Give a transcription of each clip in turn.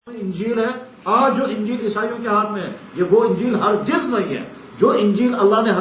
انجیل ہے آج جو انجیل عیسائیوں کے ہاتھ میں ہے یہ وہ انجیل ہرگز نہیں ہے جو انجیل اللہ نے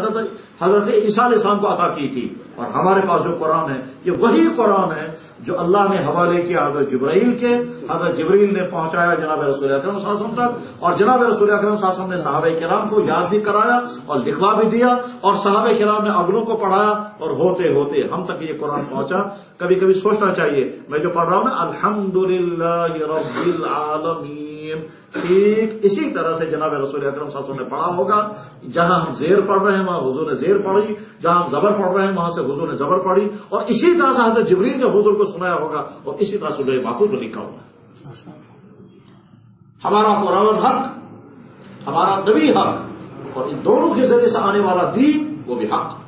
حضرت عیسیٰ علیہ السلام کو عطا کی تھی. اور ہمارے پاس جو قرآن ہے یہ وہی قرآن ہے جو اللہ نے حوالے کیا حضرت جبرائیل کے. حضرت جبرائیل نے پہنچایا جناب رسول اکرم صلی اللہ علیہ وسلم تک، اور جناب رسول اکرم صلی اللہ علیہ وسلم نے صحابہ کرام کو یاد بھی کرایا اور لکھوا بھی دیا، اور صحابہ کرام نے اگلوں کو پڑھایا، اور ہوتے ہوتے ہم تک یہ قرآن پہنچا. کبھی کبھی سوچنا چاہیے میں جو پڑھ رہا ہوں نا الحمدللہ رب العالمین، ٹھیک اسی طرح سے جناب رسول اکرم صلی اللہ علیہ وسلم نے پڑھا ہوگا. جہاں ہم زیر پڑھ رہے ہیں وہاں حضور نے زیر پڑھی، جہاں ہم زبر پڑھ رہے ہیں وہاں سے حضور نے زبر پڑھی، اور اسی طرح سے حضرت جبریل نے حضور کو سنایا ہوگا، اور اسی طرح سے لوح محفوظ میں لکھا ہوگا. ہمارا قرآن حق، ہمارا نبی حق، اور ان دونوں کے ذریعے سے آنے والا دین وہ بھی حق.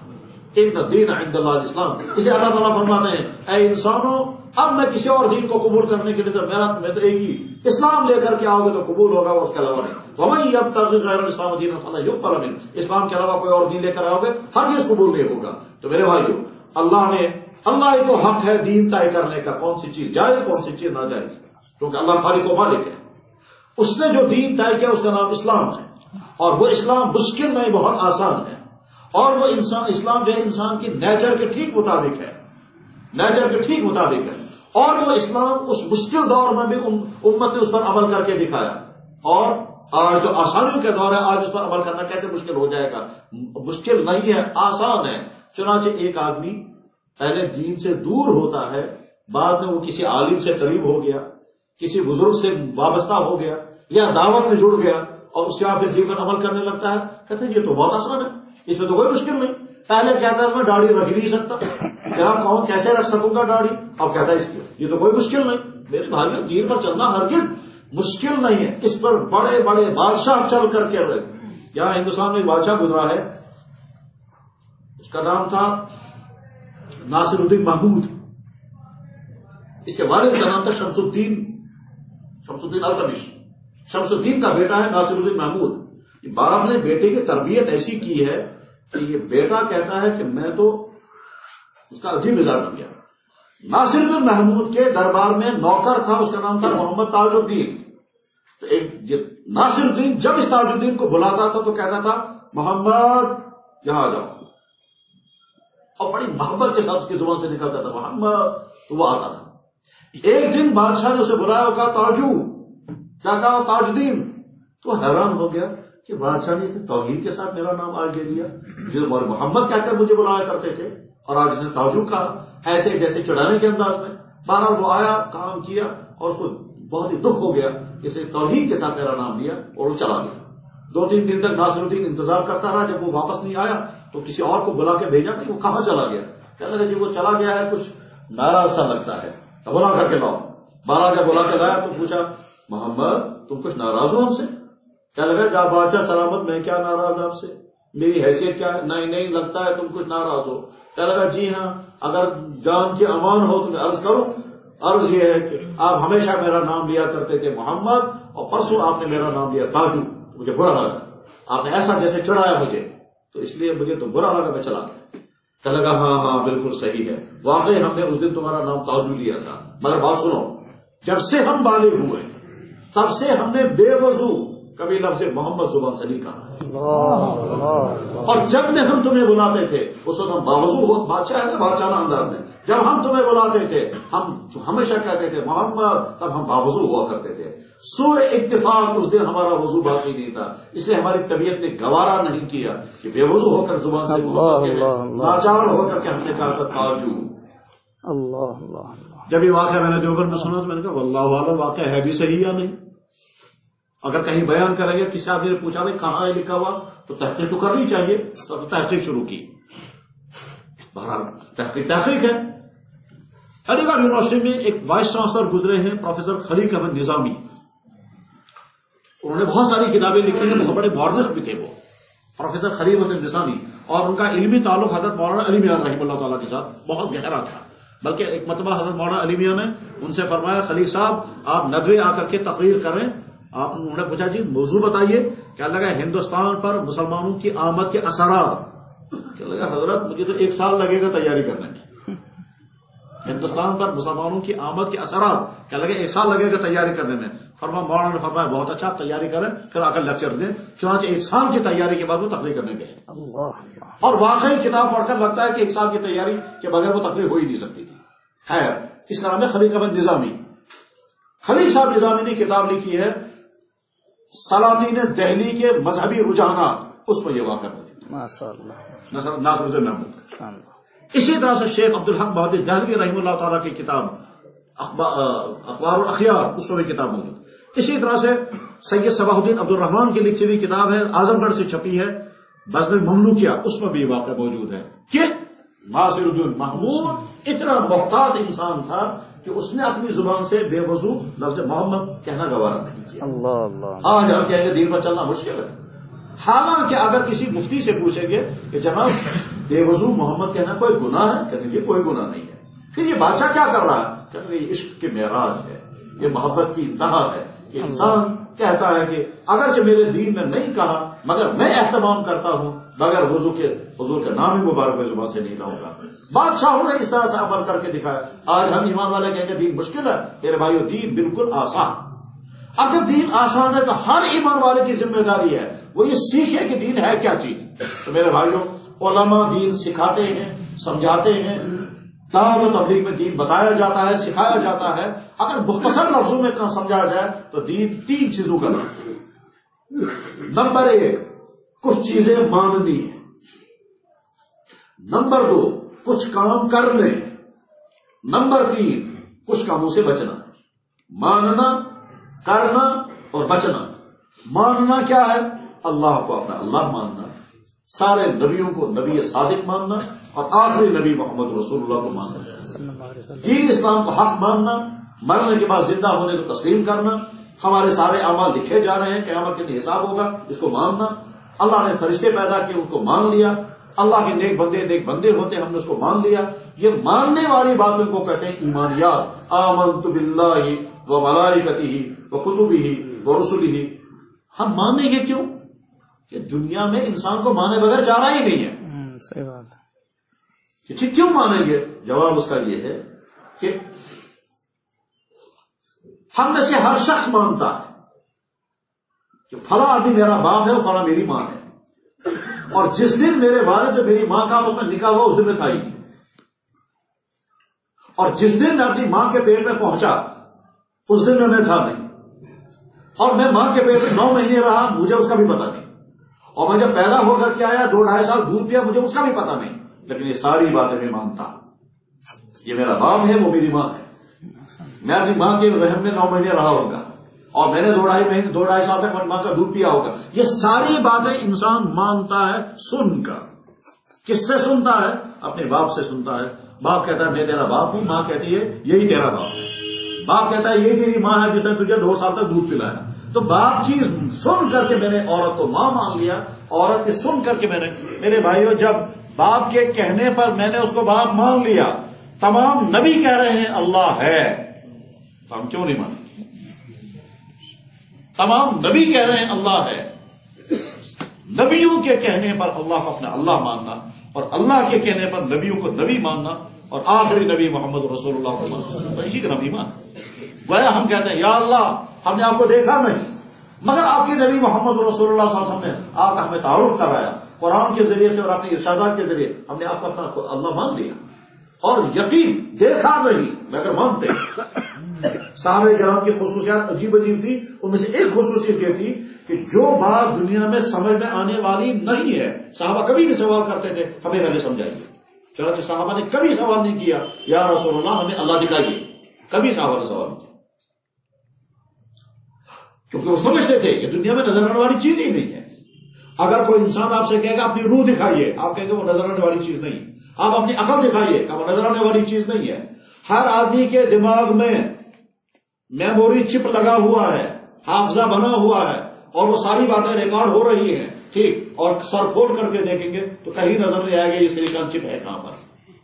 ان الدین عند اللہ الاسلام. اسے اللہ تعالیٰ فرماتے ہیں اے انسانوں اب میں کسی اور دین کو قبول کرنے کے لیے تو میں تو ایک ہی اسلام لے کر کے آؤ گے تو قبول ہوگا، اس کے علاوہ نہیں. وَمَن يَبْتَغِ غَيْرَ الْإِسْلَامِ دِينًا فَلَن يُقْبَلَ مِنْهُ. اسلام کے علاوہ کوئی اور دین لے کر آؤ گے ہرگز قبول نہیں ہوگا. تو میرے بھائیو اللہ ہی کو حق ہے دین طے کرنے کا، کون سی چیز جائز کون سی چیز ناجائز، کیونکہ اللہ خالق و مالک ہے. اس نے جو دین طے کیا اس کا نام اسلام ہے، اور وہ اسلام مشکل نہیں بہت آسان ہے. اور وہ اسلام جو ہے انسان کی نیچر کے ٹھیک مطابق ہے، نیچر کے ٹھیک مطابق ہے. اور وہ اسلام اس مشکل دور میں بھی امت نے اس پر عمل کر کے دکھایا. اور آج جو آسانیوں کے دور ہے آج اس پر عمل کرنا کیسے مشکل ہو جائے گا؟ مشکل نہیں ہے، آسان ہے. چنانچہ ایک آدمی پہلے دین سے دور ہوتا ہے، بعد میں وہ کسی عالم سے قریب ہو گیا، کسی بزرگ سے وابستہ ہو گیا، یا دعوت میں جڑ گیا، اور اس کے بعد پھر دین پر عمل کرنے لگتا ہے. کہتے ہیں یہ تو بہت آسان ہے، اس میں تو کوئی مشکل نہیں. پہلے کہتا ہے میں داڑھی رکھ نہیں سکتا، جناب کہوں کیسے رکھ سکوں گا داڑھی؟ اب کہتا ہے اس کی یہ تو کوئی مشکل نہیں. میرے بھائیوں دین پر چلنا ہرگز مشکل نہیں ہے. اس پر بڑے بڑے بادشاہ چل کر کے رہے. یہاں ہندوستان میں ایک بادشاہ گزرا ہے، اس کا نام تھا ناصر الدین محمود. اس کے والد کا نام تھا شمس الدین التمش. شمس الدین کا بیٹا ہے ناصر الدین محمود. باپ نے بیٹے کی تربیت ایسی کی ہے کہ یہ بیٹا کہتا ہے کہ میں تو اس کا عجیب مزاج بن گیا. ناصر الدین محمود کے دربار میں نوکر تھا، اس کا نام تھا محمد تاج الدین. تو ایک ناصر الدین جب اس تاج الدین کو بلاتا تھا تو کہتا تھا محمد یہاں آ جاؤ، اور بڑی محبت کے ساتھ اس کی زبان سے نکلتا تھا محمد، تو وہ آتا تھا. ایک دن بادشاہ نے اسے بلایا، کہا تاجو، کیا کہا تاج الدین. تو حیران ہو گیا کہ بادشاہ نے توحید کے ساتھ میرا نام آج لے لیا، جو محمد کہہ کر مجھے بلایا کرتے تھے، اور آج اس نے تاجو کہا، ایسے جیسے چڑھانے کے انداز میں. بہرحال وہ آیا، کام کیا، اور اس کو بہت ہی دکھ ہو گیا کہ اسے توحید کے ساتھ میرا نام لیا، اور وہ چلا گیا. 2-3 دن تک ناصر الدین انتظار کرتا رہا. جب وہ واپس نہیں آیا تو کسی اور کو بلا کے بھیجا کہ وہ کہاں چلا گیا. کہنے لگا جی وہ چلا گیا ہے، کچھ ناراض سا لگتا ہے، بلا کر کے لاؤ. 12 جب بلا کے لایا تو پوچھا محمد تم کچھ ناراض ہو ہم سے؟ کیا لگا جا بادشاہ سلامت، میں کیا ناراض آپ سے، میری حیثیت کیا ہے؟ نہیں لگتا ہے تم کچھ ناراض ہو. کیا لگا جی ہاں اگر جان کی امان ہو تو میں عرض کروں. عرض یہ ہے کہ آپ ہمیشہ میرا نام لیا کرتے تھے محمد، اور پرسوں آپ نے میرا نام لیا تاجو، مجھے برا لگا. آپ نے ایسا جیسے چڑھایا مجھے، تو اس لیے مجھے تو برا لگا، میں چلا گیا. کیا لگا ہاں بالکل صحیح ہے، واقعی ہم نے اس دن تمہارا نام تاجو لیا تھا، مگر بات سنو، جب سے ہم بالغ ہوئے تب سے ہم نے بے وضو کبھی لفظ محمد زبان سے نہیں کہا ہے. اور جب میں ہم تمہیں بلاتے تھے اس وقت ہم باوضو ہو، بادشاہ ہے نا بادشاہ انداز میں، جب ہم تمہیں بلاتے تھے ہم ہمیشہ کہتے تھے محمد، تب ہم باوضو ہوا کرتے تھے. سوء اتفاق اس دن ہمارا وضو باقی نہیں تھا، اس لیے ہماری طبیعت نے گوارا نہیں کیا کہ بے وضو ہو کر زبان سے لاچار ہو کر کے ہم نے کہا تھا تاجو. جب یہ واقعہ میں نے دیوبند میں سنا تو میں نے کہا واللہ اعلم واقعہ ہے بھی صحیح یا نہیں. اگر کہیں بیان کریں گے، کسی آدمی نے پوچھا بھائی کہاں ہے لکھا ہوا، تو تحقیق تو کرنی چاہیے. تو تحقیق شروع کی. بہرحال تحقیق ہے. علی گڑھ یونیورسٹی میں ایک وائس چانسلر گزرے ہیں پروفیسر خلیق احمد نظامی. انہوں نے بہت ساری کتابیں لکھی ہیں، بہت بڑے مورخ بھی تھے وہ پروفیسر خلیق احمد نظامی. اور ان کا علمی تعلق حضرت مولانا علی میاں رحمہ اللہ تعالیٰ کے ساتھ بہت گہرا تھا. بلکہ ایک مرتبہ حضرت مولانا علی میاں نے ان سے فرمایا خلیق صاحب آپ ندوے آ کر کے تقریر کریں. انہوں نے پوچھا جی موضوع بتائیے. کیا لگا ہندوستان پر مسلمانوں کی آمد کے اثرات. کیا لگا حضرت مجھے تو 1 سال لگے گا تیاری کرنے میں. ہندوستان پر مسلمانوں کی آمد کے اثرات کیا لگے، 1 سال لگے گا تیاری کرنے میں. مولانا نے فرمایا بہت اچھا، آپ تیاری کریں پھر آ کر لیکچر دیں. چنانچہ 1 سال کی تیاری کے بعد وہ تقریر کرنے گئے. اور واقعی کتاب پڑھ کر لگتا ہے کہ 1 سال کی تیاری کے بغیر وہ تقریر ہو ہی نہیں سکتی تھی. خیر، اس کا نام ہے خلیق احمد نظامی. خلیق صاحب نظامی نے کتاب لکھی ہے سلاطین دہلی کے مذہبی رجحانات، اس پر یہ واقعہ موجود ہے. ناصر الدین محمود. اسی طرح سے شیخ عبدالحق بہادر دہلوی رحمہ اللہ تعالیٰ کی کتاب اخبار الاخیار، اس میں بھی کتاب موجود. اسی طرح سے سید صباح الدین عبد الرحمان کی لکھی ہوئی کتاب ہے، اعظم گڑھ سے چھپی ہے، بزم المملوکیہ، اس میں بھی یہ واقعہ موجود ہے کہ ناصر الدین محمود اتنا محتاط انسان تھا کہ اس نے اپنی زبان سے بے وضو لفظ محمد کہنا گوارا نہیں کیا. آج ہم کہیں گے دین پر چلنا مشکل ہے، حالانکہ اگر کسی مفتی سے پوچھیں گے کہ جناب بے وضو محمد کہنا کوئی گناہ ہے، کہیں گے کوئی گناہ نہیں ہے. پھر یہ بادشاہ کیا کر رہا ہے؟ کہیں گے یہ عشق کے معراج ہے، یہ محبت کی انتہا ہے. کہ انسان کہتا ہے کہ اگرچہ میرے دین نے نہیں کہا مگر میں اہتمام کرتا ہوں، بغیر وضو کے حضور کا نام ہی مبارک میں زبان سے نہیں رہوں گا. بادشاہوں نے اس طرح سے عمل کر کے دکھایا. آج ہم ایمان والے کہیں گے دین مشکل ہے، میرے بھائیو دین بالکل آسان. اب جب دین آسان ہے تو ہر ایمان والے کی ذمہ داری ہے وہ یہ سیکھے کہ دین ہے کیا چیز. تو میرے بھائیو، علماء دین سکھاتے ہیں، سمجھاتے ہیں، دعوت و تبلیغ میں دین بتایا جاتا ہے، سکھایا جاتا ہے. اگر مختصر لفظوں میں سمجھایا جائے تو دین 3 چیزوں کا نام ہے. نمبر 1 کچھ چیزیں ماننی ہے. نمبر 2 کچھ کام کرنے. نمبر 3 کچھ کاموں سے بچنا. ماننا، کرنا اور بچنا. ماننا کیا ہے؟ اللہ کو اپنا اللہ ماننا، سارے نبیوں کو نبی صادق ماننا اور آخری نبی محمد رسول اللہ کو ماننا. دین اسلام کو حق ماننا، مرنے کے بعد زندہ ہونے کو تسلیم کرنا. ہمارے سارے اعمال لکھے جا رہے ہیں، قیامت کے دن حساب ہوگا، اس کو ماننا. اللہ نے فرشتے پیدا کیے، ان کو مان لیا. اللہ کے نیک بندے ہوتے، ہم نے اس کو مان لیا. یہ ماننے والی باتوں کو کہتے ہیں ایمانیات. آمنت باللہ و ملائکتہ و کتبہ و رسلہ. ہم مانیں گے کیوں؟ کہ دنیا میں انسان کو مانے بغیر چارہ ہی نہیں ہے. صحیح بات ہے. کیوں مانیں گے؟ جواب اس کا یہ ہے کہ ہم میں سے ہر شخص مانتا ہے کہ فلاں آدمی میرا باپ ہے اور فلاں میری ماں ہے، اور جس دن میرے والد اور میری ماں کا اس میں نکاح ہوا اس دن میں کھائی تھی، اور جس دن میں اپنی ماں کے پیٹ میں پہنچا اس دن میں تھا نہیں، اور میں ماں کے پیٹ میں 9 مہینے رہا، مجھے اس کا بھی پتا نہیں، اور میں جب پیدا ہو کر کے آیا 2-2.5 سال دودھ پیا، مجھے اس کا بھی پتا نہیں. لیکن یہ ساری باتیں میں مانتا. یہ میرا باپ ہے، وہ میری ماں ہے. میں اپنی ماں کے رحم میں 9 مہینے رہا ہوگا، اور میں نے 2.5 سال تک ماں کا دودھ پیا ہوگا. یہ ساری باتیں انسان مانتا ہے سن کر. کس سے سنتا ہے؟ اپنے باپ سے سنتا ہے. باپ کہتا ہے میں تیرا باپ ہوں، ماں کہتی ہے یہی تیرا باپ ہے. باپ کہتا ہے یہی تیری ماں ہے جس نے تجھے 2 سال تک دودھ پلایا. تو باپ کی سن کر کے میں نے عورت کو ماں مان لیا، عورت کی سن کر کے میں نے. میرے بھائیو، جب باپ کے کہنے پر میں نے اس کو باپ مان لیا، تمام نبی کہہ رہے ہیں اللہ ہے، تو ہم کیوں نہیں مانیں؟ تمام نبی کہہ رہے ہیں اللہ ہے. نبیوں کے کہنے پر اللہ کو اپنا اللہ ماننا، اور اللہ کے کہنے پر نبیوں کو نبی ماننا، اور آخری نبی محمد رسول اللہ کو ماننا. اسی کا نبی مان. گویا ہم کہتے ہیں یا اللہ ہم نے آپ کو دیکھا نہیں، مگر آپ کے نبی محمد رسول اللہ صلی اللہ علیہ وسلم نے آپ کا ہمیں تعارف کرایا قرآن کے ذریعے سے اور اپنے ارشادات کے ذریعے. ہم نے آپ کو اپنا اللہ مان لیا، اور یقین دیکھا نہیں مگر مانتے. صحابہ کرام کی خصوصیات عجیب تھی. ان میں سے ایک خصوصیت یہ تھی کہ جو بات دنیا میں سمجھ میں آنے والی نہیں ہے، صحابہ کبھی نہیں سوال کرتے تھے ہمیں پہلے سمجھائیے. چنانچہ صحابہ نے کبھی سوال نہیں کیا یا رسول اللہ ہمیں اللہ دکھائیے. کبھی صحابہ نے سوال نہیں کیا، کیونکہ وہ سمجھتے تھے کہ دنیا میں نظر آنے والی چیز ہی نہیں ہے. اگر کوئی انسان آپ سے کہے گا اپنی روح دکھائیے، آپ کہیں گے وہ نظر آنے والی چیز نہیں. آپ اپنی عقل دکھائیے، کہ وہ نظر آنے والی چیز نہیں ہے. ہر آدمی کے دماغ میں میموری چپ لگا ہوا ہے، حافظہ بنا ہوا ہے، اور وہ ساری باتیں ریکارڈ ہو رہی ہیں. ٹھیک، اور سر کھول کر کے دیکھیں گے تو کہیں نظر نہیں آئے گا یہ سلیکان چپ ہے کہاں پر.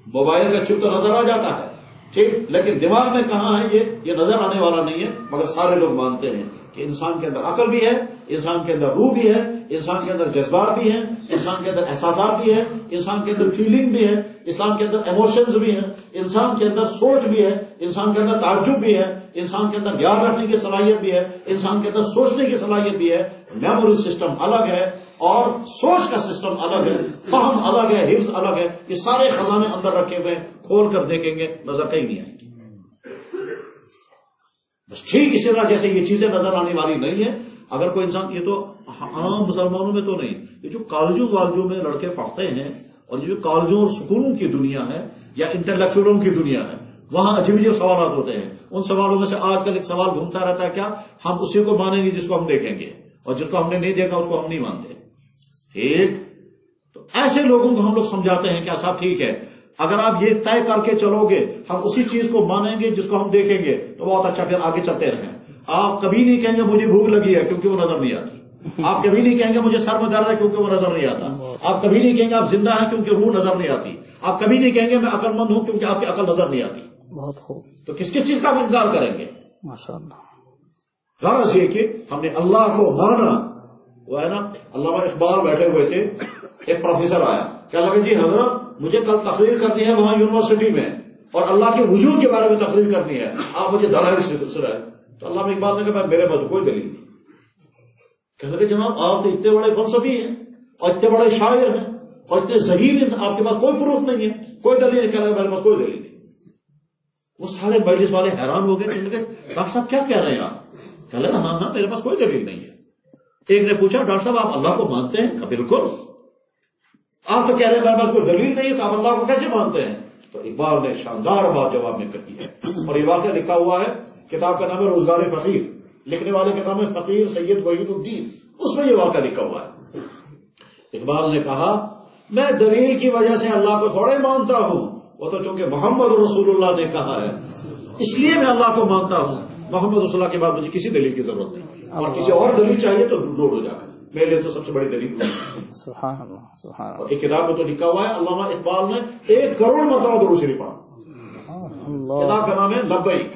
موبائل کا چپ تو نظر آ جاتا ہے، ٹھیک، لیکن دماغ میں کہاں ہے یہ نظر آنے والا نہیں ہے. مگر سارے لوگ مانتے ہیں کہ انسان کے اندر عقل بھی ہے، انسان کے اندر روح بھی ہے، انسان کے اندر جذبات بھی ہیں، انسان کے اندر احساسات بھی ہے، انسان کے اندر فیلنگ بھی ہے، انسان کے اندر ایموشنز بھی ہیں، انسان کے اندر سوچ بھی ہے، انسان کے اندر تعجب بھی ہے، انسان کے اندر یاد رکھنے کی صلاحیت بھی ہے، انسان کے اندر سوچنے کی صلاحیت بھی ہے۔ میموری سسٹم الگ ہے اور سوچ کا سسٹم الگ ہے، فہم الگ ہے، حفظ الگ ہے۔ یہ سارے خزانے اندر رکھے ہوئے، کھول کر دیکھیں گے نظر کہیں نہیں آئیں گی۔ بس ٹھیک اسی طرح جیسے یہ چیزیں نظر آنے والی نہیں ہے، اگر کوئی انسان، یہ تو عام مسلمانوں میں تو نہیں، یہ جو کالجوں والجوں میں لڑکے پڑھتے ہیں اور یہ جو کالجوں اور سکولوں کی دنیا ہے یا انٹلیکچوئلوں کی دنیا ہے، وہاں عجیب عجیب سوالات ہوتے ہیں۔ ان سوالوں میں سے آج کل ایک سوال گھومتا رہتا ہے، کیا ہم اسی کو مانیں گے جس کو ہم دیکھیں گے، اور جس کو ہم نے نہیں دیکھا اس کو ہم نہیں مانتے؟ ٹھیک، تو ایسے لوگوں کو ہم لوگ سمجھاتے ہیں کہ صاحب ٹھیک ہے، اگر آپ یہ طے کر کے چلو گے ہم اسی چیز کو مانیں گے جس کو ہم دیکھیں گے تو بہت اچھا، پھر آگے چلتے رہیں۔ آپ کبھی نہیں کہیں گے مجھے بھوک لگی ہے کیونکہ وہ نظر نہیں آتی، آپ کبھی نہیں کہیں گے مجھے سر میں درد ہے کیونکہ وہ نظر نہیں آتا، آپ کبھی نہیں کہیں گے آپ زندہ ہیں کیونکہ روح نظر نہیں آتی، آپ کبھی نہیں کہیں گے میں عقل مند ہوں کیونکہ آپ کی عقل نظر نہیں آتی۔ بہت خوب، تو کس کس چیز کا ہم انکار کریں گے؟ ماشاءاللہ۔ غرض یہ کہ ہم نے اللہ کو مانا۔ وہ ہے نا، علامہ اقبال بیٹھے ہوئے تھے، ایک پروفیسر آیا، کیا لگا جی حضرت مجھے کل تقریر کرنی ہے وہاں یونیورسٹی میں اور اللہ کے وجود کے بارے میں تقریر کرنی ہے، آپ مجھے دلائل سنائیں۔ تو علامہ اقبال نے کہا میرے پاس کوئی دلیل نہیں۔ کہنے لگے جناب آپ تو اتنے بڑے فلسفی ہیں اور اتنے بڑے شاعر ہیں اور اتنے ذہین ہیں، آپ کے پاس کوئی پروف نہیں ہے، کوئی دلیل نہیں۔ کہنے لگے میرے پاس کوئی دلیل نہیں۔ وہ سارے مجلس والے حیران ہو گئے، کہنے لگے ڈاکٹر صاحب کیا کہہ رہے ہیں آپ؟ کہنے لگے ہاں میرے پاس کوئی دلیل نہیں ہے۔ ایک نے پوچھا ڈاکٹر صاحب آپ اللہ کو مانتے ہیں؟ کہا بالکل۔ آپ تو کہہ رہے ہیں میرے پاس کوئی دلیل نہیں ہے تو آپ اللہ کو کیسے مانتے ہیں؟ تو اقبال نے شاندار بات جواب میں کہی ہے، اور یہ واقعہ لکھا ہوا ہے، کتاب کا نام ہے روزگار فقیر، لکھنے والے کا نام ہے فقیر سید وحید الدین، اس میں یہ واقعہ لکھا ہوا ہے۔ اقبال نے کہا میں دلیل کی وجہ سے اللہ کو تھوڑے مانتا ہوں، وہ تو چونکہ محمد رسول اللہ نے کہا ہے اس لیے میں اللہ کو مانتا ہوں۔ محمد رسول اللہ کے بعد مجھے کسی دلیل کی ضرورت نہیں، اور کسی اور دلیل چاہیے تو دوڑ ہو جا کر، میرے لیے تو سب سے بڑی دلیل ہے۔ سبحان اللہ، سبحان اللہ۔ اور ایک کتاب میں تو لکھا ہوا ہے علامہ اقبال نے 1 کروڑ مرتبہ درود شریف پڑھا۔ کتاب کا نام ہے لبیک،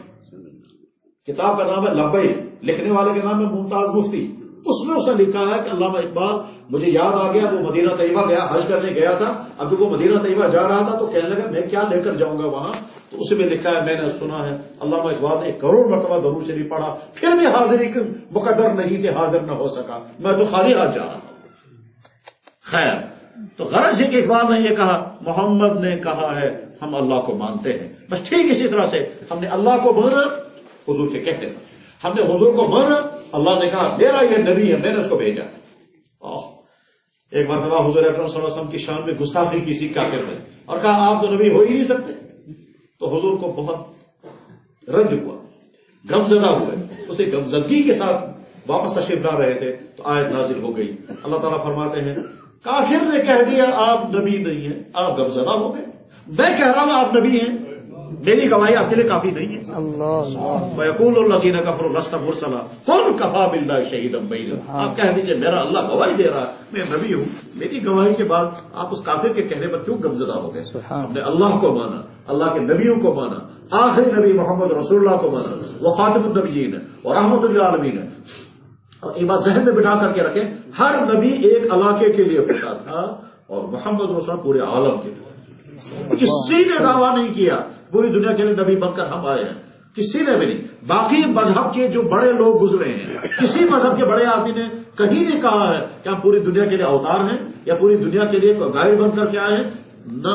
کتاب کا نام ہے لبیک، لکھنے والے کا نام ہے ممتاز مفتی۔ اس میں اس نے لکھا ہے کہ علامہ اقبال، مجھے یاد آ گیا وہ مدینہ طیبہ گیا، حج کرنے گیا تھا، اب جب وہ مدینہ طیبہ جا رہا تھا تو کہنے لگا میں کیا لے کر جاؤں گا وہاں، تو اس میں لکھا ہے میں نے سنا ہے علامہ اقبال نے 1 کروڑ مرتبہ درود شریف پڑھا، پھر بھی حاضری مقدر نہیں تھے، حاضر نہ ہو سکا، میں تو خالی ہاتھ جا رہا ہوں۔ خیر، تو غرض ہے کہ اقبال نے یہ کہا، محمد نے کہا ہے ہم اللہ کو مانتے ہیں۔ بس ٹھیک اسی طرح سے ہم نے اللہ کو مانا حضور کے کہتے ہیں، ہم نے حضور کو مانا، اللہ نے کہا میرا یہ نبی ہے میں نے اس کو بھیجا۔ ایک مرتبہ حضور اکرم صلی اللہ علیہ وسلم کی شان میں گستاخی کسی کافر نے اور کہا آپ تو نبی ہو ہی نہیں سکتے، تو حضور کو بہت رنج ہوا، غمزدہ ہوئے، اسے غمزدگی کے ساتھ واپس تشریف لا رہے تھے تو آیت نازل ہو گئی۔ اللہ تعالیٰ فرماتے ہیں کافر نے کہہ دیا آپ نبی نہیں ہیں، آپ غمزدہ ہو گئے، میں کہہ رہا ہوں آپ نبی ہیں، میری گواہی آپ کے لیے کافی نہیں ہے۔ وَيَقُولُ الَّذِينَ كَفَرُوا لَسْتَ مُرْسَلًا قُلْ كَفَىٰ بِاللَّهِ شَهِيدًا بَيْنَنَا، آپ کہہ دیجئے میرا اللہ گواہی دے رہا ہے میں نبی ہوں، میری گواہی کے بعد آپ اس کافر کے کہنے پر کیوں غمزدہ ہو گئے؟ ہم نے اللہ کو مانا، اللہ کے نبیوں کو مانا، آخری نبی محمد رسول اللہ کو مانا، وہ خاتم النبیین اور رحمت للعالمین ہے۔ اور یہ بات ذہن میں بٹھا کر کے رکھیں، ہر نبی ایک علاقے کے لیے ہوتا تھا اور محمد رسول پورے عالم کے لیے۔ کسی نے دعویٰ نہیں کیا پوری دنیا کے لیے نبی بن کر ہم آئے ہیں، کسی نے بھی نہیں۔ باقی مذہب کے جو بڑے لوگ گزرے ہیں، کسی مذہب کے بڑے آدمی نے کہیں نہیں کہا ہے کہ ہم پوری دنیا کے لیے اوتار ہیں یا پوری دنیا کے لیے گائیڈ بن کر کے آئے ہیں۔ نہ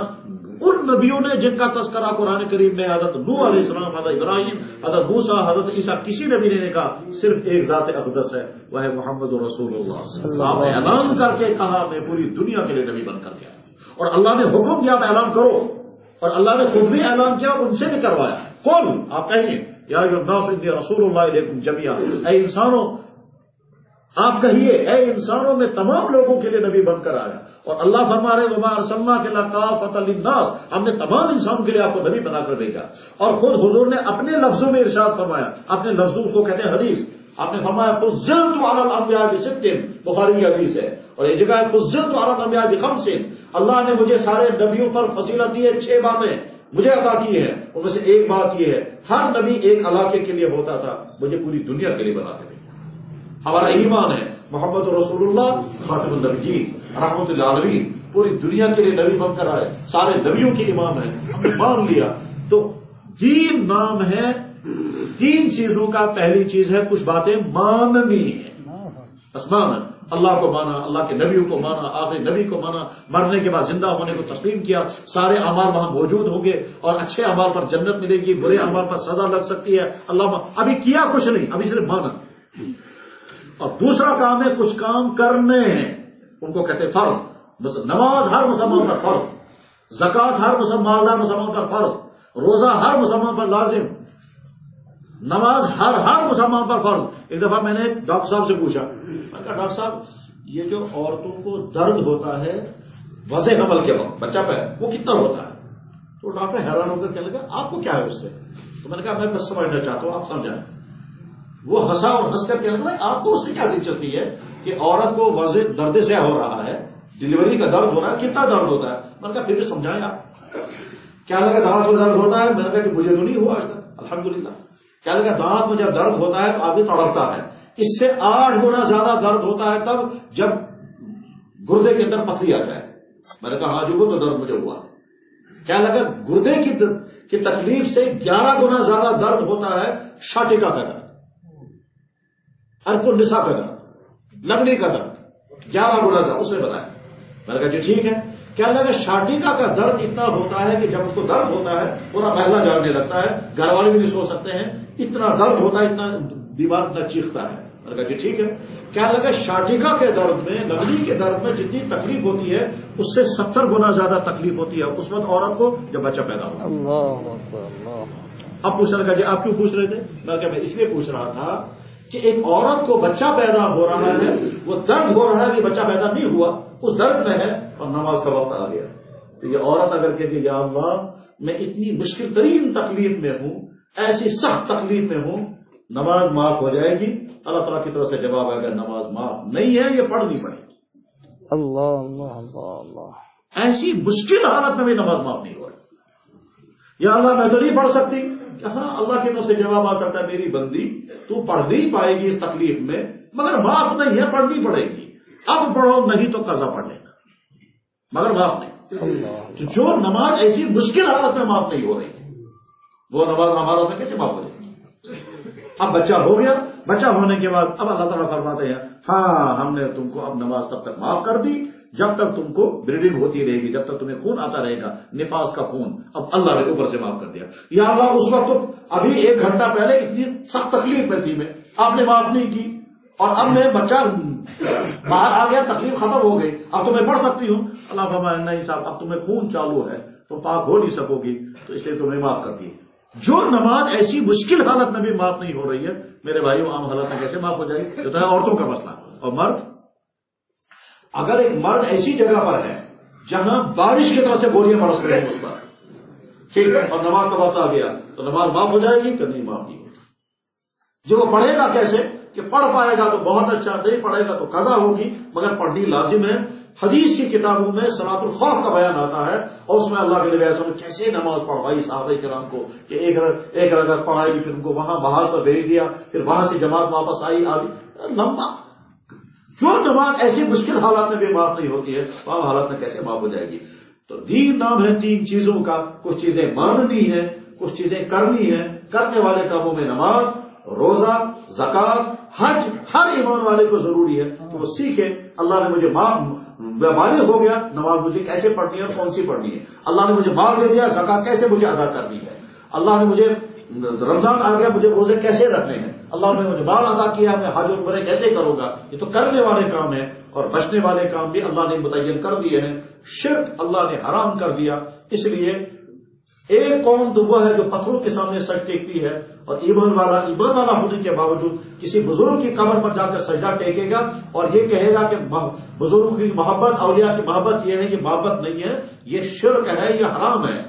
ان نبیوں نے جن کا تذکرہ قرآن کریم میں حضرت نوح علیہ السلام، حضرت ابراہیم، حضرت موسیٰ، حضرت عیسیٰ، کسی نبی نے نہیں کہا، صرف ایک ذات اقدس ہے، وہ ہے محمد رسول اللہ۔ آپ نے اعلان کر کے کہا میں پوری دنیا کے لیے نبی بن کر گیا، اور اللہ نے حکم دیا آپ اعلان کرو، اور اللہ نے خود بھی اعلان کیا اور ان سے بھی کروایا۔ قل، آپ کہیے یا ایھا الناس انی رسول اللہ الیکم جمیعا، اے انسانوں آپ کہیے اے انسانوں میں تمام لوگوں کے لیے نبی بن کر آیا، اور اللہ فرما رہے وما ارسلناک الا کافۃ للناس، ہم نے تمام انسانوں کے لیے آپ کو نبی بنا کر بھیجا۔ اور خود حضور نے اپنے لفظوں میں ارشاد فرمایا، اپنے لفظوں کو کہتے ہیں حدیث، آپ نے فرمایا فضلت علی الانبیاء بست، بخاری کی حدیث ہے، اور یہ جگہ ہے فضلت علی الانبیاء بخمس، اللہ نے مجھے سارے نبیوں پر فضیلت دی ہے، 6 باتیں مجھے عطا کی ہے، ان میں سے ایک بات یہ ہے ہر نبی ایک علاقے کے لیے ہوتا تھا، مجھے پوری دنیا کے لیے بنا کے بھیجا۔ ہمارا ایمان ہے محمد رسول اللہ خاتم النبیین رحمت للعالمین، پوری دنیا کے لیے نبی بن کر آئے، سارے نبیوں کے امام ہیں، ہم نے مان لیا۔ تو دین نام ہے تین چیزوں کا، پہلی چیز ہے کچھ باتیں ماننی ہے، بس مانا، اللہ کو مانا، اللہ کے نبیوں کو مانا، آخری نبی کو مانا، مرنے کے بعد زندہ ہونے کو تسلیم کیا، سارے اعمال وہاں موجود ہوں گے اور اچھے اعمال پر جنت ملے گی، برے اعمال پر سزا لگ سکتی ہے، اللہ ابھی کیا کچھ نہیں، ابھی صرف مانا۔ اور دوسرا کام ہے کچھ کام کرنے ہیں، ان کو کہتے ہیں فرض۔ نماز ہر مسلمان پر فرض، زکوٰۃ ہر مالدار مسلمان پر فرض، روزہ ہر مسلمان پر لازم، نماز ہر مسلمان پر فرض۔ ایک دفعہ میں نے ڈاکٹر صاحب سے پوچھا، میں کہا ڈاکٹر صاحب یہ جو عورتوں کو درد ہوتا ہے وضع حمل کے وقت، بچہ پہ وہ کتنا ہوتا ہے؟ تو ڈاکٹر حیران ہو کر کہنے لگا آپ کو کیا ہے اس سے؟ تو میں نے کہا میں بس سمجھنا چاہتا ہوں، آپ سمجھائیں۔ وہ ہنسا اور ہنس کر کہنے لگا آپ کو اس سے کیا دلچسپی ہے کہ عورت کو وضع درد سے ہو رہا ہے، ڈلیوری کا درد ہو رہا ہے، کتنا درد ہوتا ہے؟ میں نے کہا پھر بھی سمجھائیں آپ۔ کیا لگا دانت میں درد ہوتا ہے؟ میں نے کہا کہ مجھے تو نہیں ہوا آج تک الحمدللہ۔ کیا لگا دانت میں جب درد ہوتا ہے تو آدمی تڑپتا ہے، اس سے 8 گنا زیادہ درد ہوتا ہے تب جب گردے کے اندر پتھری آ جائے۔ میں نے کہا ہاں جو تو درد مجھے ہوا۔ کیا لگا گردے کی تکلیف سے 11 گنا زیادہ درد ہوتا ہے شاٹکا کا درد، ارکن نسا کا درد، لگڑی کا درد، 11 گنا درد اس نے بتایا۔ میں نے کہا جی ٹھیک ہے۔ کیا لگا شاٹکا کا درد اتنا ہوتا ہے کہ جب اس کو درد ہوتا ہے پورا محلہ جاگنے لگتا ہے، گھر والے بھی نہیں سو سکتے ہیں، اتنا درد ہوتا ہے، اتنا بیمار اتنا چیختا ہے۔ میں نے کہا جی ٹھیک ہے۔ کیا لگا شاٹکا کے درد میں، لگڑی کے درد میں جتنی تکلیف ہوتی ہے اس سے 70 گنا زیادہ تکلیف ہوتی ہے اس وقت عورت کو جب بچہ پیدا ہو۔ اللہ اکبر، اللہ۔ اب پوچھنے لگا جی آپ کیوں پوچھ رہے تھے؟ میں نے کہا میں اس لیے پوچھ رہا تھا کہ ایک عورت کو بچہ پیدا ہو رہا ہے، وہ درد ہو رہا ہے کہ بچہ پیدا نہیں ہوا، اس درد میں ہے اور نماز کا وقت آ گیا، تو یہ عورت اگر کہتی یا اللہ میں اتنی مشکل ترین تکلیف میں ہوں، ایسی سخت تکلیف میں ہوں، نماز معاف ہو جائے گی؟ اللہ تعالیٰ کی طرف سے جواب ہے کہ نماز معاف نہیں ہے، یہ پڑھنی پڑے گی۔ اللہ اللہ اللہ اللہ۔ ایسی مشکل حالت میں بھی نماز معاف نہیں ہو رہی، یا اللہ میں تو نہیں پڑھ سکتی، ہاں اللہ کی طرف سے جواب آ سکتا ہے میری بندی تو پڑھ نہیں پائے گی اس تکلیف میں، مگر معاف نہیں ہے، پڑھنی پڑے گی، اب پڑھو نہیں تو قضا پڑھ لینا، مگر معاف نہیں۔ جو نماز ایسی مشکل حالت میں معاف نہیں ہو رہی ہے وہ نماز ہمارا میں کیسے معاف ہو جائے گی؟ اب بچہ ہو گیا، بچہ ہونے کے بعد اب اللہ تعالیٰ فرماتے ہیں ہاں ہم نے تم کو اب نماز تب تک معاف کر دی جب تک تم کو بلیڈنگ ہوتی رہے گی، جب تک تمہیں خون آتا رہے گا، نفاس کا خون، اب اللہ نے اوپر سے معاف کر دیا۔ یا اللہ اس وقت تو ابھی 1 گھنٹہ پہلے اتنی سخت تکلیف میں تھی، میں آپ نے معاف نہیں کی، اور اب میں بچہ باہر آ گیا، تکلیف ختم ہو گئی، اب تو میں پڑھ سکتی ہوں۔ اللہ فرمایا نہیں صاحب اب تمہیں خون چالو ہے، تم پاک ہو نہیں سکو گی، تو اس لیے تمہیں معاف کر دی۔ جو نماز ایسی مشکل حالت میں بھی معاف نہیں ہو رہی ہے میرے بھائیوں، عام حالت میں کیسے معاف ہو جائے گی؟ یہ تو ہے عورتوں کا مسئلہ۔ اور مرد، اگر ایک مرد ایسی جگہ پر ہے جہاں بارش کی طرح سے گولیاں برس رہی ہیں اس پر، ٹھیک ہے، اور نماز کا وقت آ گیا تو نماز معاف ہو جائے گی کہ نہیں؟ معاف نہیں ہوتی۔ جو وہ پڑھے گا کیسے کہ پڑھ پائے گا تو بہت اچھا، نہیں پڑھے گا تو قضا ہوگی، مگر پڑھنی لازم ہے۔ حدیث کی کتابوں میں صلاۃ الخوف کا بیان آتا ہے اور اس میں اللہ کے نبی صلی اللہ علیہ وسلم کیسے نماز پڑھوائی صحابہ کرام کو کہ ایک رکعت پڑھائی، پھر ان کو وہاں محاذ پر بھیج دیا، پھر وہاں سے جماعت واپس آئی، لمبا۔ جو نماز ایسی مشکل حالات میں بھی معاف نہیں ہوتی ہے وہاں حالات میں کیسے معاف ہو جائے گی؟ تو دین نام ہے 3 چیزوں کا، کچھ چیزیں ماننی ہیں، کچھ چیزیں کرنی ہیں۔ کرنے والے کاموں میں نماز، روزہ، زکوٰۃ، حج، ہر ایمان والے کو ضروری ہے کہ وہ سیکھے اللہ نے مجھے بالغ ہو گیا، نماز مجھے کیسے پڑھنی ہے اور کون سی پڑھنی ہے، اللہ نے مجھے مال دے دیا، زکوٰۃ کیسے مجھے ادا کرنی ہے، اللہ نے مجھے رمضان آ گیا مجھے روزے کیسے رکھنے ہیں، اللہ نے مجھے مال ادا کیا میں حج عمرے کیسے کروں گا۔ یہ تو کرنے والے کام ہیں، اور بچنے والے کام بھی اللہ نے متعین کر دیے ہیں۔ شرک اللہ نے حرام کر دیا، اس لیے ایک قوم تو وہ ہے جو پتھروں کے سامنے سج ٹیکتی ہے، اور ایمان والا ہونے کے باوجود کسی بزرگ کی قبر پر جا کر سجدہ ٹیکے گا اور یہ کہے گا کہ بزرگوں کی محبت، اولیاء کی محبت یہ ہے، یہ محبت نہیں ہے، یہ شرک ہے، یہ حرام ہے۔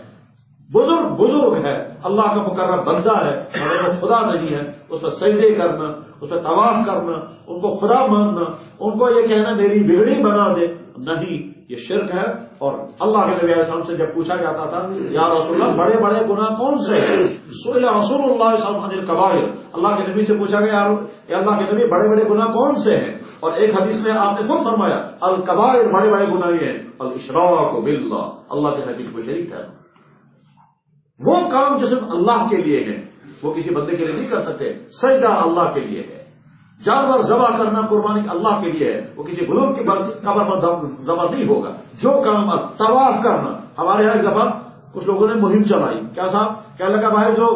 بزرگ ہے، اللہ کا مقرب بندہ ہے، مگر وہ خدا نہیں ہے۔ اس پر سجدے کرنا، اس پر طواف کرنا، ان کو خدا ماننا، ان کو یہ کہنا میری بگڑی بنا دے، نہیں، یہ شرک ہے. اور اللہ کے نبی علیہ السلام سے جب پوچھا جاتا تھا یا رسول اللہ بڑے بڑے گناہ کون سے ہیں، سئل رسول اللہ صلی اللہ علیہ وسلم عن الکبائر، اللہ کے نبی سے پوچھا گیا یا اللہ کے نبی بڑے بڑے گناہ کون سے ہیں، اور ایک حدیث میں آپ نے خود فرمایا الکبائر بڑے بڑے گناہ یہ ہیں الاشراک باللہ، اللہ کے ساتھ کسی کو شریک ہے. وہ کام جو صرف اللہ کے لیے ہے وہ کسی بندے کے لیے نہیں کر سکتے. سجدہ اللہ کے لیے ہے، جانور ذبح کرنا قربانی اللہ کے لیے ہے، وہ کسی بزرگ کی قبر پر ذبح نہیں ہوگا. جو کام طواف کرنا، ہمارے یہاں ایک دفعہ کچھ لوگوں نے مہم چلائی، کیا صاحب کہنے لگا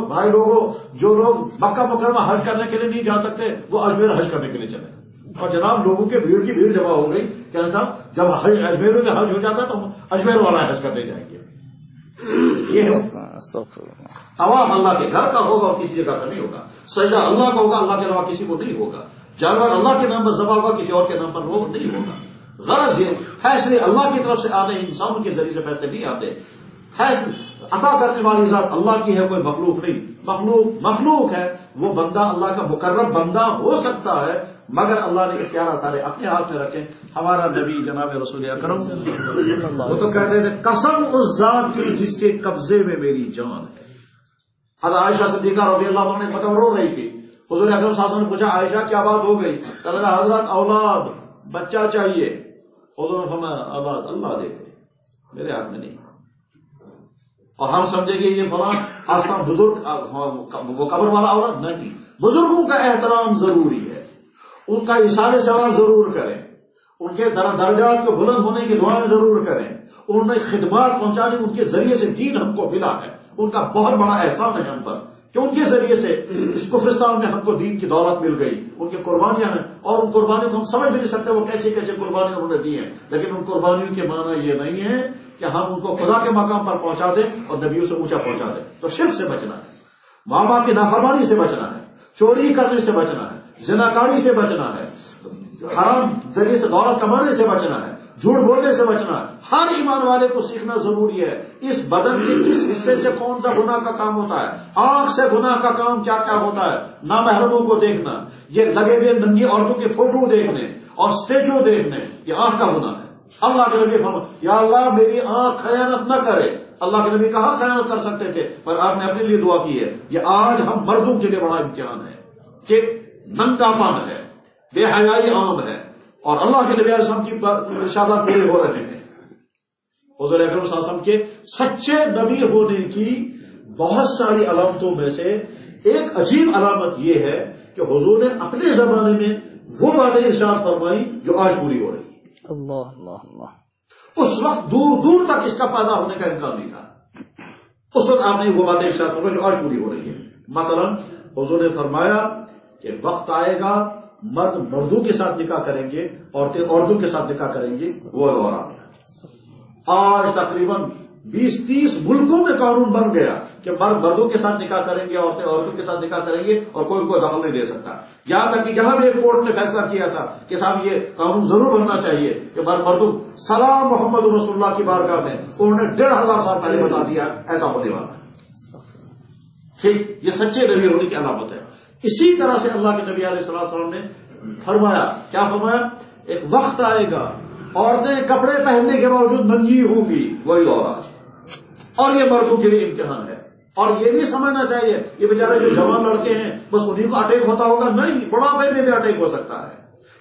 بھائی لوگوں جو لوگ مکہ مکرمہ حج کرنے کے لیے نہیں جا سکتے وہ اجمیر حج کرنے کے لیے چلے. اور جناب لوگوں کے بھیڑ کی بھیڑ جمع ہو گئی. کیا صاحب جب اجمیر میں حج ہو جاتا تو ہم اجمیر والا حج کرنے جائیں گے. یہ عوام اللہ کے گھر کا ہوگا اور کسی جگہ کا نہیں ہوگا. سجدہ اللہ کا ہوگا، اللہ کے علاوہ کسی کو نہیں ہوگا. جانور اللہ کے نام پر ذبح ہوگا، کسی اور کے نام پر وہ نہیں ہوگا. غرض یہ فیصلے اللہ کی طرف سے آتے ہیں، انسانوں کے ذریعے سے فیصلے نہیں آتے. فیصلے عطا کرنے والی ذات اللہ کی ہے، کوئی مخلوق نہیں. مخلوق ہے، وہ بندہ اللہ کا مقرب بندہ ہو سکتا ہے مگر اللہ نے اختیارات سارے اپنے ہاتھ میں رکھے. ہمارا نبی جناب رسول اکرم وہ تو کہتے تھے قسم اس ذات کی جس کے قبضے میں میری جان ہے. حضرت عائشہ صدیقہ رضی اللہ عنہ نے مطلب رو رہی تھی. حضور اکرم صلی اللہ علیہ وسلم نے پوچھا عائشہ کیا بات ہو گئی؟ کہنے لگا حضرت اولاد بچہ چاہیے. حضور نے فرمایا اولاد اللہ دے گے، میرے ہاتھ میں نہیں. اور ہم سمجھیں گے یہ فلاں آستان بزرگ وہ قبر والا عورت نہیں. بزرگوں کا احترام ضروری ہے، ان کا اثار ثواب ضرور کریں، ان کے درجات کو بلند ہونے کی دعائیں ضرور کریں. انہوں نے خدمات پہنچانے، ان کے ذریعے سے دین ہم کو ملا ہے. ان کا بہت بڑا احسان ہے ہم پر کہ ان کے ذریعے سے اس کفرستان میں ہم کو دین کی دولت مل گئی. ان کی قربانیاں ہیں اور ان قربانیوں کو ہم سمجھ بھی نہیں سکتے وہ کیسے کیسے قربانیاں انہوں نے دی ہیں. لیکن ان قربانیوں کے معنی یہ نہیں ہے کہ ہم ان کو خدا کے مقام پر پہنچا دیں اور نبیوں سے اونچا پہنچا دیں. تو شرک سے بچنا ہے، ماں باپ کی نافرمانی سے بچنا ہے، چوری کرنے سے بچنا ہے، زناکاری سے بچنا ہے، حرام ذریعے سے دولت کمانے سے بچنا ہے، جھوٹ بولنے سے بچنا ہے. ہر ایمان والے کو سیکھنا ضروری ہے اس بدن کے کس حصے سے کون سا گناہ کا کام ہوتا ہے. آنکھ سے گناہ کا کام کیا کیا ہوتا ہے، نامحرموں کو دیکھنا، یہ لگے ہوئے ننگی عورتوں کے فوٹو دیکھنے اور اسٹیچو دیکھنے، یہ آنکھ کا گناہ ہے. اللہ کے نبی فرمایا یا اللہ میری آنکھ خیانت نہ کرے. اللہ کے نبی کہاں خیانت کر سکتے تھے، پر آپ نے اپنے لیے دعا کی ہے. یہ آج ہم مردوں کے لیے بڑا امتحان ہے کہ ننگا پن ہے، بے حیائی عام ہے اور اللہ کے نبی علیہ السلام کی ارشادات پورے ہو رہے ہیں. حضور اکرم صلی اللہ علیہ وسلم کے سچے نبی ہونے کی بہت ساری علامتوں میں سے ایک عجیب علامت یہ ہے کہ حضور نے اپنے زمانے میں وہ باتیں ارشاد فرمائی جو آج پوری ہو رہی ہے. اللہ اللہ اللہ. اس وقت دور دور تک اس کا پیدا ہونے کا امکان نہیں تھا. اس وقت آپ نے وہ باتیں ارشاد فرمائی جو آج پوری ہو رہی ہے. مثلا حضور نے فرمایا کہ وقت آئے گا مرد مردوں کے ساتھ نکاح کریں گے، عورتیں عورتوں کے ساتھ نکاح کریں گی. وہ دور آ گیا. آج تقریباً 20-30 ملکوں میں قانون بن گیا کہ مرد مردوں کے ساتھ نکاح کریں گے، عورتیں عورتوں کے ساتھ نکاح کریں گے اور کوئی دخل نہیں دے سکتا. یہاں تک کہ جہاں بھی ایک کورٹ نے فیصلہ کیا تھا کہ صاحب یہ قانون ضرور بننا چاہیے کہ مرد مردوں سلام محمد رسول اللہ کی بارگاہ میں انہوں نے 1500 سال پہلے بتا دیا ایسا ہونے والا ہے. ٹھیک، یہ سچے نبی ہونے کی علامت ہے. اسی طرح سے اللہ کے نبی علیہ الصلوۃ والسلام نے فرمایا، کیا فرمایا؟ ایک وقت آئے گا عورتیں کپڑے پہننے کے باوجود ننگی ہوں گی. وہی دور آج، اور یہ مردوں کے لیے امتحان ہے. اور یہ بھی سمجھنا چاہیے یہ بیچارے جو جوان لڑکے ہیں بس انہیں کو اٹیک ہوتا ہوگا، نہیں، بڑھاپے میں بھی اٹیک ہو سکتا ہے.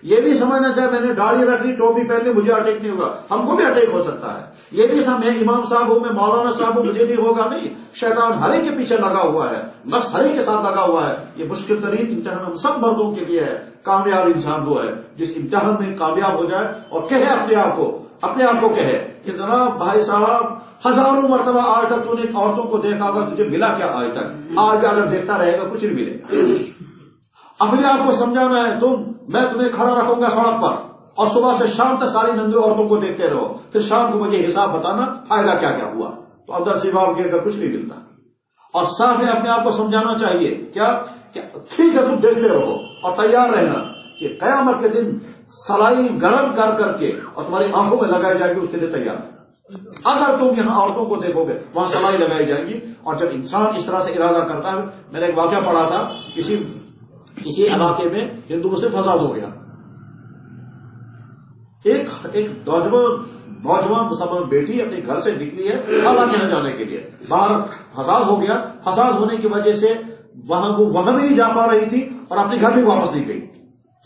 یہ بھی سمجھنا چاہیے میں نے داڑھی رکھ لی، ٹوپی پہن لی، مجھے اٹیک نہیں ہوگا، ہم کو بھی اٹیک ہو سکتا ہے. یہ بھی میں امام صاحب ہوں، میں مولانا صاحب ہوں، مجھے نہیں ہوگا، نہیں. شیطان ہر ایک کے پیچھے لگا ہوا ہے، نفس ہر ایک کے ساتھ لگا ہوا ہے. یہ مشکل ترین امتحان ہم سب مردوں کے لیے ہے. کامیاب انسان وہ ہے جس امتحان میں کامیاب ہو جائے اور کہے اپنے آپ کو کہے کہ جناب بھائی صاحب ہزاروں مرتبہ آج تک تو نے عورتوں کو دیکھا ہوگا، تجھے ملا کیا آج تک؟ آج بھی اگر دیکھتا رہے گا کچھ نہیں ملے گا. اپنے آپ کو سمجھانا ہے، میں تمہیں کھڑا رکھوں گا سڑک پر اور صبح سے شام تک ساری ننگی عورتوں کو دیکھتے رہو، پھر شام کو مجھے حساب بتانا فائدہ کیا کیا ہوا. تو اندر سے باب کہے گا کچھ نہیں ملتا. اور صاف ہے اپنے آپ کو سمجھانا چاہیے کیا ٹھیک ہے تم دیکھتے رہو اور تیار رہنا کہ قیامت کے دن سلائی گرم کر کے اور تمہاری آنکھوں میں لگائی جائے گی، اس کے لیے تیار ہے. اگر تم یہاں عورتوں کو دیکھو گے وہاں سلائی لگائی جائے گی. اور جب انسان اس طرح سے ارادہ کرتا ہے، میں نے ایک واقعہ پڑھا تھا، کسی علاقے میں ہندو مسلم فساد ہو گیا. ایک نوجوان نوجوان مسلمان بیٹی اپنے گھر سے نکلی ہے خالہ کے یہاں جانے کے لیے، باہر فساد ہو گیا، فساد ہونے کی وجہ سے وہاں بھی نہیں جا پا رہی تھی اور اپنے گھر بھی واپس نہیں گئی،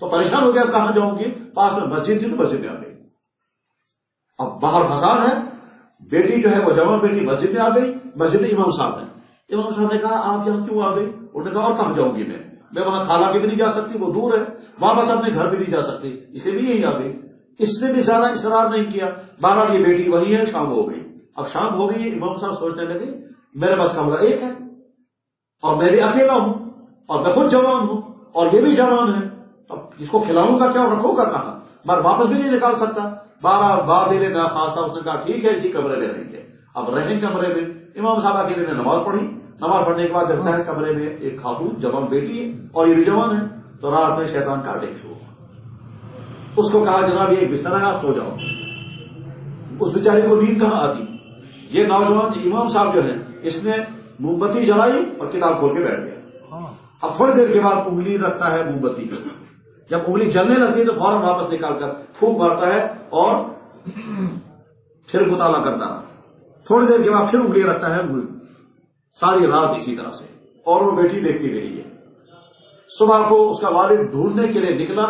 تو پریشان ہو گیا اب کہاں جاؤں گی، پاس میں مسجد تھی تو مسجد میں آ گئی۔ اب باہر فساد ہے، بیٹی جو ہے وہ جوان بیٹی مسجد میں آ گئی، مسجد میں امام صاحب ہیں، امام صاحب نے کہا آپ یہاں کیوں آ گئی؟ انہوں نے کہا اور کہاں جاؤں گی میں وہاں خالہ کے بھی نہیں جا سکتی، وہ دور ہے، واپس اپنے گھر بھی نہیں جا سکتی، اس لیے بھی یہی آ گئی۔ اس نے بھی زیادہ اصرار نہیں کیا، بہرحال یہ بیٹی وہی ہے، شام ہو گئی۔ اب شام ہو گئی، امام صاحب سوچنے لگے میرے پاس کمرہ ایک ہے اور میں بھی اکیلا ہوں اور میں خود جوان ہوں اور یہ بھی جوان ہے، اب اس کو کھلاؤں گا کیا اور رکھوں گا کہاں، میں واپس بھی نہیں نکال سکتا۔ بارہ بار دیر نہ خاصا اس نے کہا ٹھیک ہے اسی کمرے میں رہیں گے۔ اب رہیں کمرے میں، امام صاحب اکیلے نے نماز پڑھی، نماز پڑھنے کے بعد دیکھتا ہے کمرے میں ایک خاتون جوان بیٹی ہے اور یہ بھی جوان ہے، تو رات میں شیطان کا اٹیک شروع۔ اس کو کہا جناب یہ ایک بستر ہے آپ سو جاؤ۔ اس بیچاری کو نیند کہاں آتی، یہ نوجوان امام صاحب جو ہے اس نے موم بتی جلائی اور کتاب کھول کے بیٹھ گیا۔ اب تھوڑی دیر کے بعد انگلی رکھتا ہے موم بتی پہ، جب انگلی جلنے لگتی ہے تو فوراً واپس نکال کر پھونک مارتا ہے اور پھر مطالعہ کرتا رہا۔ تھوڑی دیر کے بعد پھر انگلی رکھتا ہے، ساری رات اسی طرح سے، اور وہ بیٹی دیکھتی رہی ہے۔ صبح کو اس کا والد ڈھونڈنے کے لیے نکلا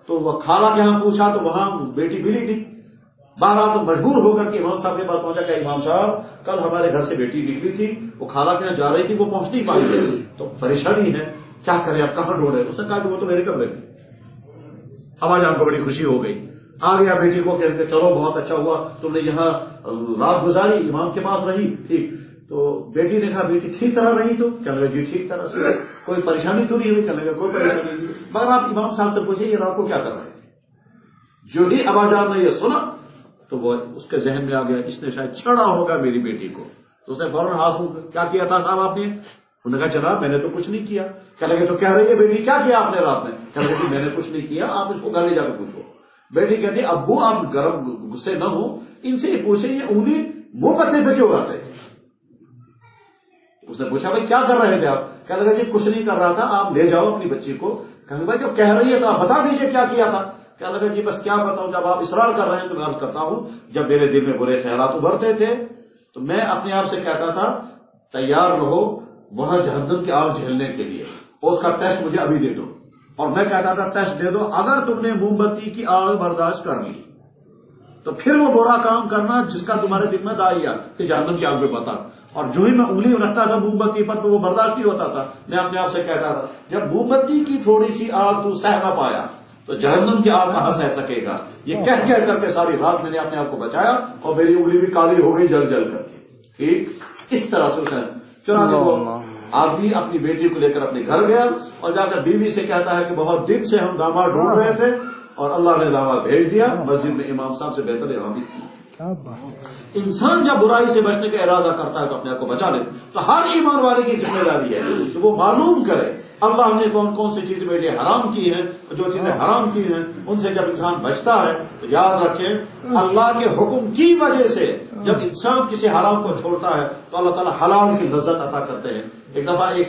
تو وہ خالہ کے یہاں پوچھا تو وہاں بیٹی ملی نہیں۔ بہرحال تو مجبور ہو کر کے امام صاحب کے پاس پہنچا کہ امام صاحب کل ہمارے گھر سے بیٹی نکلی تھی، وہ خالہ کے یہاں جا رہی تھی، وہ پہنچ نہیں پائی ہے، تو پریشانی ہے، کیا کریں آپ کہاں ڈھونڈے؟ اس نے کہا کہ وہ تو میرے کمرے میں۔ ابا جان کو بڑی خوشی ہو گئی، آ گیا بیٹی کو کہ چلو بہت اچھا ہوا تم نے یہاں رات گزاری، امام کے پاس رہی، ٹھیک۔ تو بیٹی نے کہا بیٹی ٹھیک طرح رہی؟ تو کہنے لگا جی ٹھیک طرح سے، کوئی پریشانی تو نہیں ہوئی؟ کہنے لگا کوئی پریشانی نہیں، مگر آپ امام صاحب سے پوچھیں یہ رات کو کیا کر رہے تھے؟ جو بھی ابا جان نے یہ سنا تو وہ اس کے ذہن میں آ گیا اس نے شاید چھڑا ہوگا میری بیٹی کو، تو اس نے فوراً ہاتھ کیا کیا تھا صاحب آپ نے؟ انہوں نے کہا جناب میں نے تو کچھ نہیں کیا۔ کہنے لگے تو کہہ رہی ہے بیٹی کیا کیا آپ نے رات میں؟ کہنے لگے میں نے کچھ نہیں کیا، آپ اس کو گھر لے جا کے پوچھو۔ بیٹی کہتی ابو آپ گرم غصے نہ ہو، ان سے پوچھیں یہ انگلی منہ پتے پہ کیوں رہتے تھے؟ اس نے پوچھا بھائی کیا کر رہے تھے آپ؟ کہنے لگا جی کچھ نہیں کر رہا تھا، آپ لے جاؤ اپنی بچی کو۔ کہنے لگا جو کہہ رہی ہے تو آپ بتا دیجیے کیا کیا تھا۔ کہنے لگا جی بس کیا بتاؤں، جب آپ اصرار کر رہے ہیں تو میں عرض کرتا ہوں جب میرے دل میں برے خیالات ابھرتے تھے تو میں اپنے آپ سے کہتا تھا تیار رہو وہاں جہنم کی آگ جھیلنے کے لیے، اور اس کا ٹیسٹ مجھے ابھی دے دو، اور میں کہتا تھا ٹیسٹ دے دو، اگر تم نے موم بتی کی آگ برداشت کر لی تو پھر وہ برا کام کرنا جس کا تمہارے دل میں داعیہ کہ جہنم کی آگ میں پتا۔ اور جو ہی میں انگلی رکھتا تھا موم بتی پر تو وہ برداشت نہیں ہوتا تھا، میں اپنے آپ سے کہتا تھا جب موم بتی کی تھوڑی سی آگ تو سہ نہ پایا تو جہنم کی آگ کہاں سہ سکے گا۔ یہ کہہ کر کے ساری رات میں نے اپنے آپ کو بچایا اور میری انگلی بھی کالی ہو گئی جل جل کر کے، ٹھیک اس طرح سے اسے چنانچہ وہ آدمی اپنی بیٹی کو لے کر اپنے گھر گیا اور جا کر بیوی سے کہتا ہے کہ بہت دن سے ہم داماد ڈھونڈ رہے تھے اور اللہ نے داماد بھیج دیا، مسجد میں امام صاحب سے بہتر امام۔ انسان جب برائی سے بچنے کا ارادہ کرتا ہے تو اپنے آپ کو بچا لے، تو ہر ایمان والے کی ذمہ داری ہے کہ وہ معلوم کرے اللہ نے کون کون سی چیزیں میرے لیے حرام کی ہیں، جو چیزیں حرام کی ہیں ان سے جب انسان بچتا ہے تو یاد رکھیں اللہ کے حکم کی وجہ سے جب انسان کسی حرام کو چھوڑتا ہے تو اللہ تعالیٰ حلال کی لذت عطا کرتے ہیں۔ ایک دفعہ ایک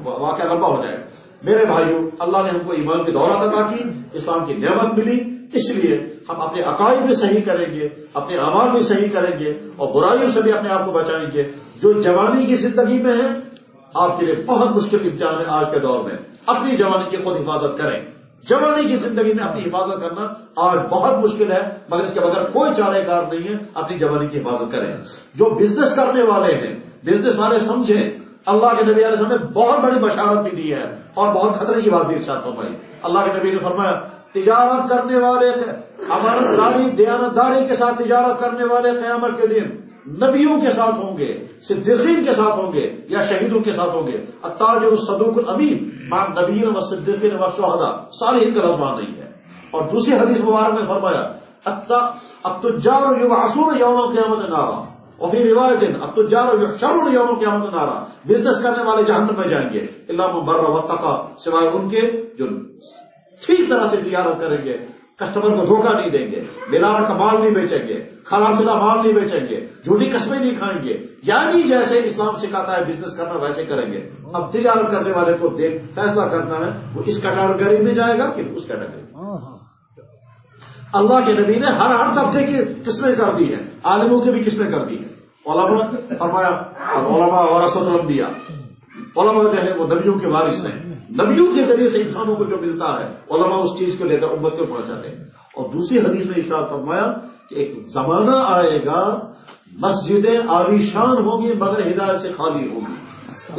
واقعہ لمبا ہو جائے، میرے بھائیوں اللہ نے ہم کو ایمان کی دولت عطا کی، اسلام کی نعمت ملی، اس لیے ہم اپنے عقائد بھی صحیح کریں گے، اپنے اعمال بھی صحیح کریں گے اور برائیوں سے بھی اپنے آپ کو بچائیں گے۔ جو جوانی کی زندگی میں ہے آپ کے لیے بہت مشکل امتحان ہے آج کے دور میں، اپنی جوانی کی خود حفاظت کریں۔ جوانی کی زندگی میں اپنی حفاظت کرنا آج بہت مشکل ہے، مگر اس کے بغیر کوئی چارہ کار نہیں ہے، اپنی جوانی کی حفاظت کریں۔ جو بزنس کرنے والے ہیں، بزنس والے سمجھیں اللہ کے نبی علیہ السلام نے بہت بڑی بشارت بھی دی ہے اور بہت خطرے کی بات بھی ارشاد فرمائی۔ اللہ کے نبی نے فرمایا تجارت کرنے والے، امانتداری دیانتداری کے ساتھ تجارت کرنے والے قیامت کے دن نبیوں کے ساتھ ہوں گے، صدیقین کے ساتھ ہوں گے یا شہیدوں کے ساتھ ہوں گے۔ التاجر الصدوق الامین مع النبیین والصدیقین والشہداء، صالحین کا رضوان نہیں ہے۔ اور دوسری حدیث مبارک میں فرمایا التجار یبعثون یوم القیامت نارا، اور پھر روایت التجار یحشرون یوم القیامت نارا، بزنس کرنے والے جہنم میں جائیں گے الا من بر واتقى، سوائے ان کے جو ٹھیک طرح سے تجارت کریں گے، کسٹمر کو دھوکہ نہیں دیں گے، ملاوٹ کا مال نہیں بیچیں گے، حرام شدہ مال نہیں بیچیں گے، جھوٹی قسمیں نہیں کھائیں گے، یعنی جیسے اسلام سکھاتا ہے بزنس کرنا ویسے کریں گے۔ اب تجارت کرنے والے کو فیصلہ کرنا ہے وہ اس کیٹیگری میں جائے گا کہ اس کیٹیگری میں۔ اللہ کے نبی نے ہر طبقے کی قسمیں کر دی ہیں، عالموں کی بھی قسمیں کر دی ہیں. علماء فرمایا علماء ورثۃ الانبیاء، علماء جو ہے وہ نبیوں کے وارث ہیں، نبیوں کے ذریعے سے انسانوں کو جو ملتا ہے علماء اس چیز کو لے کر امت کو پہنچاتے ہیں. اور دوسری حدیث میں ارشاد فرمایا کہ ایک زمانہ آئے گا مسجدیں عالیشان ہوں گی مگر ہدایت سے خالی ہوں گی،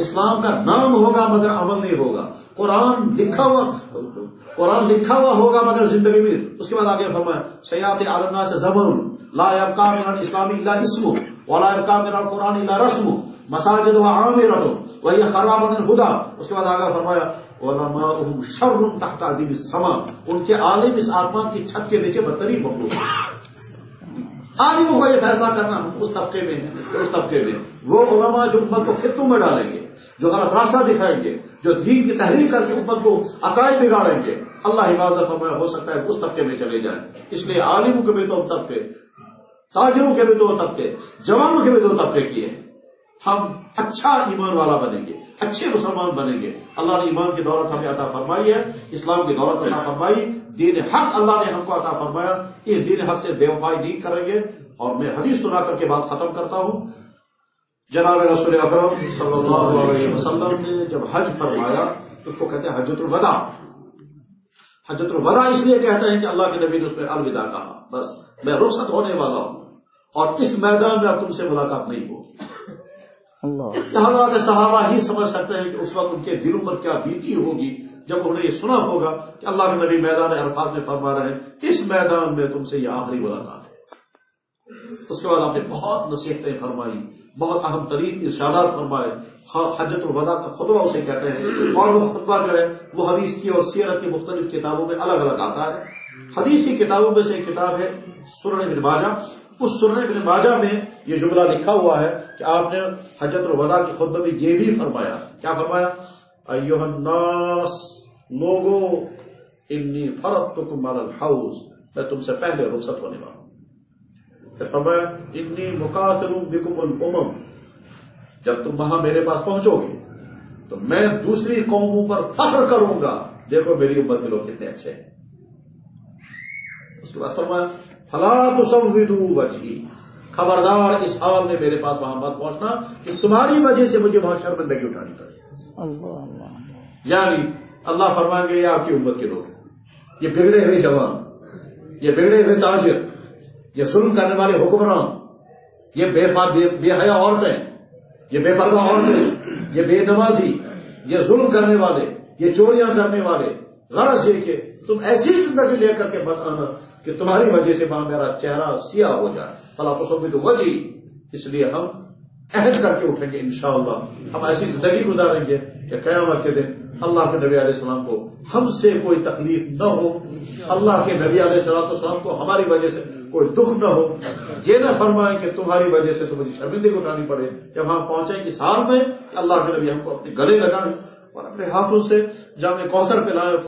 اسلام کا نام ہوگا مگر عمل نہیں ہوگا، قرآن لکھا ہوا ہوگا مگر زندگی میں. اس کے بعد آگے فرمایا سیات علی الناس زمن لا یبقى من الاسلام الا اسمه ولا يبقى من القرآن الا رسمه مساجدها عامرة وهي خراب الهدى. اس کے بعد آگے فرمایا علماؤهم شر تحت عدیم السماء، ان کے عالم اس آسمان کی چھت کے نیچے بدترین مخلوق ہیں. عالموں کو یہ فیصلہ کرنا اس طبقے میں اس طبقے میں وہ علماء جو امت کو فتنوں میں ڈالیں گے، جو غلط راستہ دکھائیں گے، جو دین کی تحریک کر کے امت کو عقائد بگاڑیں گے، اللہ حفاظت فرمایا ہو سکتا ہے اس طبقے میں چلے جائیں. اس لیے عالموں کے بھی دو طبقے، تاجروں کے بھی دو طبقے، جوانوں کے بھی دو طبقے کیے. ہم اچھا ایمان والا بنیں گے، اچھے مسلمان بنیں گے. اللہ نے ایمان کی دولت ہمیں عطا فرمائی ہے، اسلام کی دولت عطا فرمائی، دین حق اللہ نے ہم کو عطا فرمایا. اس دین حق سے بے وفائی نہیں کریں گے. اور میں حدیث سنا کر کے بات ختم کرتا ہوں. جناب رسول اکرم صلی اللہ علیہ وسلم نے جب حج فرمایا اس کو کہتے ہیں حجۃ الوداع. حجۃ الوداع اس لیے کہتے ہیں کہ اللہ کے نبی نے اس میں الوداع کہا، بس میں رخصت ہونے والا ہوں اور اس میدان میں اب تم سے ملاقات نہیں ہوگی. حضرات صحابہ ہی سمجھ سکتے ہیں کہ اس وقت ان کے دلوں پر کیا بیتی ہوگی جب انہوں نے یہ سنا ہوگا کہ اللہ کے نبی میدان عرفات میں فرما رہے ہیں اس میدان میں تم سے یہ آخری ملاقات ہے. اس کے بعد آپ نے بہت نصیحتیں فرمائی، بہت اہم ترین ارشادات فرمائے. حجۃ الوداع کا خطبہ اسے کہتے ہیں، اور وہ خطبہ جو ہے وہ حدیث کی اور سیرت کی مختلف کتابوں میں الگ الگ آتا ہے. حدیث کی کتابوں میں سے ایک کتاب ہے سنن ابن ماجہ. اس سنن ابن ماجہ میں یہ جملہ لکھا ہوا ہے کہ آپ نے حجۃ الوداع کے خطبے میں یہ بھی فرمایا. کیا فرمایا؟ ایھا الناس، لوگو، انی فرضتکم علی الحوض، میں تم سے پہلے رخصت ہونے والا ہوں. پھر فرمایا انی مقاتل بکم الامم، جب تم وہاں میرے پاس پہنچو گے تو میں دوسری قوموں پر فخر کروں گا، دیکھو میری امت کے لوگ کتنے اچھے ہیں. اس کے بعد فرمایا فلا تسودوا وجہی، خبردار اس حال میں میرے پاس وہاں مت پہنچنا کہ تمہاری وجہ سے مجھے وہاں شرمندگی اٹھانی پڑے. یعنی اللہ فرمائیں گے یہ آپ کی امت کے لوگ ہیں، یہ بگڑے ہوئے جوان، یہ بگڑے ہوئے تاجر، یہ ظلم کرنے والے حکمران، یہ بے حیا عورتیں، یہ بے پردہ عورتیں، یہ بے نمازی، یہ ظلم کرنے والے، یہ چوریاں کرنے والے. غرض یہ کہ تم ایسی زندگی لے کر کے مت آنا کہ تمہاری وجہ سے وہاں میرا چہرہ سیاہ ہو جائے. فلا تسودوا وجہی، اس لیے ہم عہد کر کے اٹھیں گے انشاءاللہ، ہم ایسی زندگی گزاریں گے کہ قیامت کے دن اللہ کے نبی علیہ السلام کو ہم سے کوئی تکلیف نہ ہو، اللہ کے نبی علیہ السلام کو ہماری وجہ سے کوئی دکھ نہ ہو. یہ نہ فرمائیں کہ تمہاری وجہ سے تو مجھے شرمندگی اٹھانی پڑے. جب ہم پہنچیں اس حال میں کہ اللہ کے نبی ہم کو اپنے گلے لگائیں اور اپنے ہاتھوں سے جام کوثر پلائیں.